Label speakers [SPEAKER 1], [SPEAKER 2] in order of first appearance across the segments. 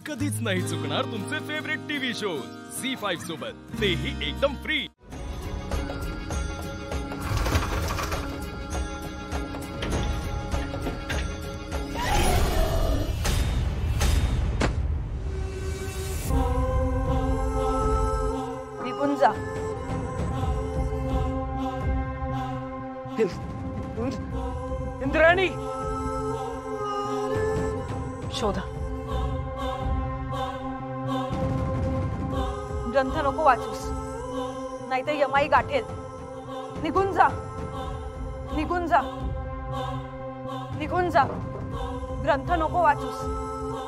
[SPEAKER 1] कधीच नाही चुकणार तुमचे फेवरेट टीव्ही शोज झी5 सोबत, तेही एकदम फ्री।
[SPEAKER 2] निघून जा।
[SPEAKER 3] इंद्राणी,
[SPEAKER 2] शोधा। ग्रंथ नको वाचूस, नाहीतर यमाई गाठेल। निघून जा, निघून जा, निघून जा। ग्रंथ नको वाचूस,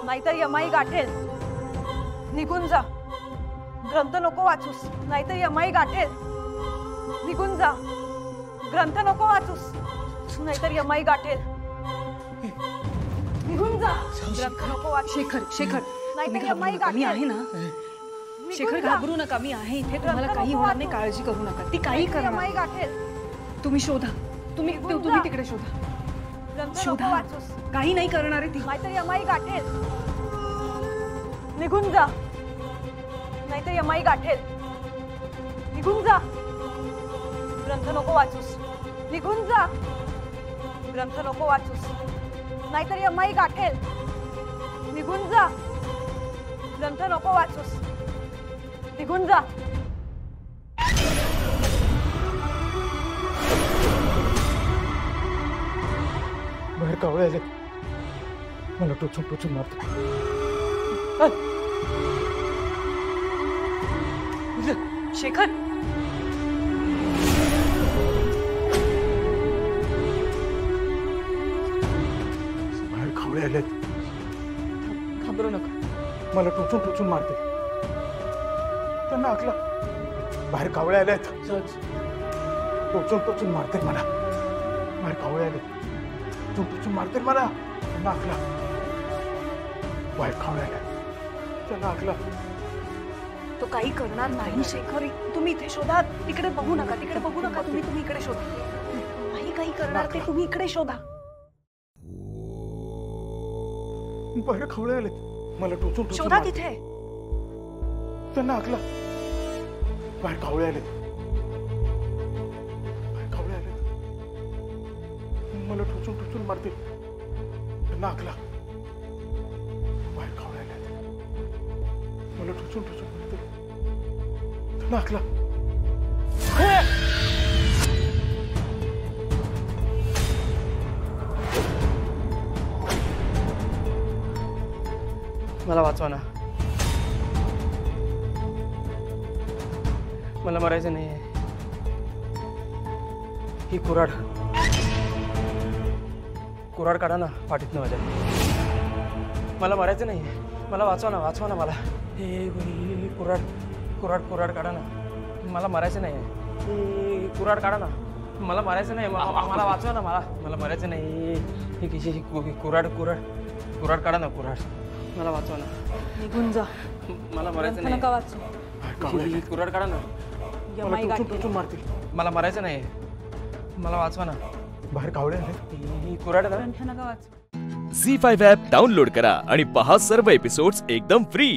[SPEAKER 2] नाहीतर यमाई गाठेल। निघून जा। ग्रंथ नको वाचूस, नाहीतर यमाई गाठेल। निघून जा। ग्रंथ नको वाचूस, नाहीतर यमाई गाठेल। निघून जा। ग्रंथ नको वाचूस।
[SPEAKER 4] शेखर,
[SPEAKER 2] नाहीतर यमाई
[SPEAKER 4] मी आहे
[SPEAKER 2] गाठेल।
[SPEAKER 4] ना। शेखर, घाबरू नका, मी आहे इथे। तुम्हाला काही होणार नाही, काळजी करू नका। ती काही करणार
[SPEAKER 2] यमाई गाठेल।
[SPEAKER 4] तुम्ही शोधा, तुम्ही तिकडे शोधा।
[SPEAKER 2] ग्रंथ नको
[SPEAKER 4] शोधा,
[SPEAKER 2] वाचूस,
[SPEAKER 4] काही नाही करणार आहे ती।
[SPEAKER 2] नाहीतर यमाई गाठेल। निघून जा, नाहीतर यमाई गाठेल। निघून जा। ग्रंथ नको वाचूस। निघून जा। ग्रंथ नको वाचूस, नाहीतर यमाई गाठेल। निघून जा। ग्रंथ नको वाचूस। निघून जा।
[SPEAKER 5] बाहेर कावळे आले, मला टोचून टोचून मारतो।
[SPEAKER 4] शेखर,
[SPEAKER 5] बाहेर कावळे आले,
[SPEAKER 4] घाबरू नका।
[SPEAKER 5] मला टोचून टोचून मारते। त्यांना आकला, बाहेर कावळे आलेत, टोचून टोचून मारते मला। बाहेर कावळे आले, टोचून टोचून मारते मला। त्यांना आकला, बाहेर कावळे आले, त्यांना आकला।
[SPEAKER 4] तो काही करणार नाही। शेखर, तुम्ही इथे शोधा। तिकडे बघू नका, तिकडे बघू नका। तुम्ही इकडे शोधा। नाही काही करणार ते, तुम्ही इकडे शोधा।
[SPEAKER 5] बाहेर कावळे आले, मला टोचून टोचून
[SPEAKER 4] शोधा
[SPEAKER 5] मारते।
[SPEAKER 4] तिथे।
[SPEAKER 5] त्यांना आकला, बाहेर कावळे आले, बाहेर कावळे आले, मला टोचून टोचून मारते। त्यांना आकला, बाहेर कावळे आले, मला टोचून टोचून मारते। त्यांना आकला।
[SPEAKER 3] मला वाचवा ना। मला मरायचं नाही। ही कुऱ्हाड काढा ना पाठीतनं माझ्या। मला मरायचं नाही, मला वाचवा ना, वाचवा ना मला। हे कुऱ्हाड काढा ना, मला मरायचं नाही। ही कुऱ्हाड काढा ना, मला मरायचं नाही। मला वाचवा ना, मला मरायचं नाही। ही किशी कुऱ्हाड काढा ना, कुऱ्हाड मला वाचवा ना।
[SPEAKER 4] निघून जा।
[SPEAKER 3] मला मरायचं नाही।
[SPEAKER 4] नका वाचू।
[SPEAKER 3] ही कुऱ्हाड काढा ना,
[SPEAKER 4] यमाई
[SPEAKER 5] टोचून
[SPEAKER 4] गाठेल।
[SPEAKER 5] टोचून मारतील।
[SPEAKER 3] मला मरायचं नाही। मला वाचवा ना।
[SPEAKER 5] बाहेर कावळे आले।
[SPEAKER 3] ही कुऱ्हाड ना।
[SPEAKER 4] नका वाचू।
[SPEAKER 1] झी5 ॲप डाउनलोड करा आणि पहा सर्व एपिसोड्स एकदम फ्री।